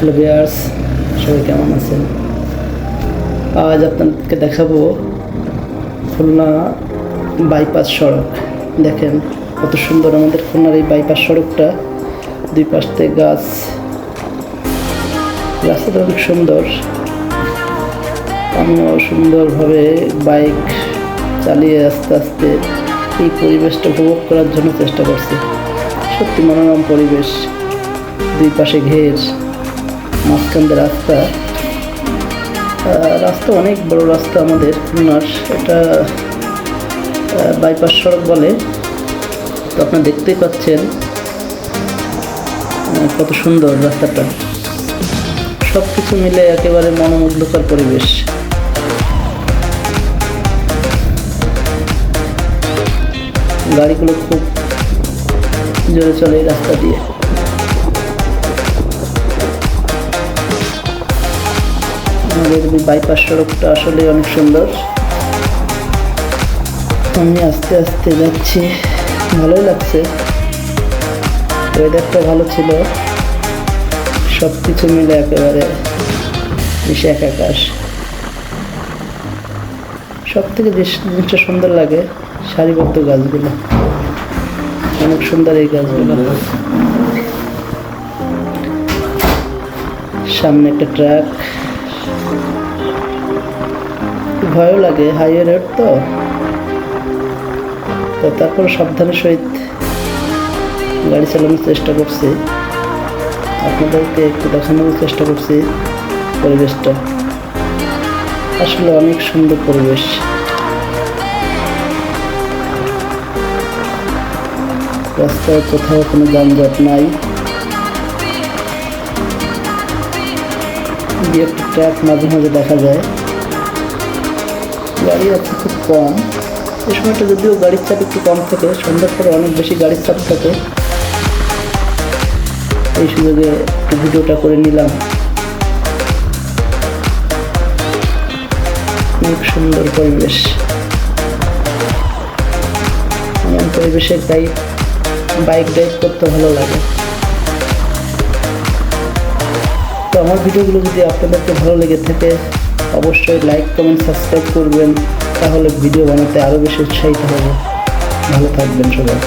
Hello viewers, সবাই কেমন আছেন? আজ আপনাদেরকে দেখাবো খুলনা বাইপাস সড়ক। দেখেন কত সুন্দর আমাদের খুলনার এই বাইপাস সড়কটা, দুই পাশ থেকে গাছ, রাস্তাটা অনেক সুন্দর। আমিও সুন্দরভাবে বাইক চালিয়ে আস্তে আস্তে এই পরিবেশটা উপভোগ করার জন্য চেষ্টা করছি। সত্যি মনোরম পরিবেশ, দুই পাশে ঘের, মাঝখান দিয়ে রাস্তা অনেক বড় রাস্তা আমাদের খুলনার। এটা বাইপাস সড়ক বলে। তো আপনারা দেখতেই পাচ্ছেন কত সুন্দর রাস্তাটা, সব কিছু মিলে একেবারে মনোমুগ্ধকর পরিবেশ। গাড়িগুলো খুব জোরে চলে এই রাস্তা দিয়ে। আমাদের বাইপাস সড়কটা আসলে অনেক সুন্দর। আমি আস্তে আস্তে যাচ্ছি, ভালোই লাগছে। ওয়েদারটা ভালো ছিল, সব কিছু মিলে একেবারে মিশে একাকাশ। সব থেকে জিনিসটা সুন্দর লাগে সারিবদ্ধ গাছগুলো, অনেক সুন্দর এই গাছগুলো। সামনে একটা ট্রাক, ভয়ও লাগে, হাইওয়ে রোড তো তারপর সাবধানের সহিত গাড়ি চালানোর চেষ্টা করছি। আপনাদেরকে একটু দেখানোর চেষ্টা করছি পরিবেশটা। আসলে অনেক সুন্দর পরিবেশ। রাস্তায় কোথাও কোনো যানজট নাই। একটা ট্রাক মাঝে মাঝে দেখা যায়, গাড়ি আছে খুব কম। এই সময়টা যদিও গাড়ির চাপ একটু কম থাকে, সন্ধ্যার পরে অনেক বেশি গাড়ির চাপ থাকে। এই সুযোগে একটু ভিডিওটা করে নিলাম। অনেক সুন্দর পরিবেশ, এমন পরিবেশে বাইক ড্রাইভ করতে ভালো লাগে। তো আমার ভিডিওগুলো যদি আপনাদেরকে ভালো লেগে থাকে, অবশ্যই লাইক, কমেন্ট, সাবস্ক্রাইব করবেন, তাহলে ভিডিও বানাতে আরও বেশি উৎসাহিত হব। ভালো থাকবেন সবাই।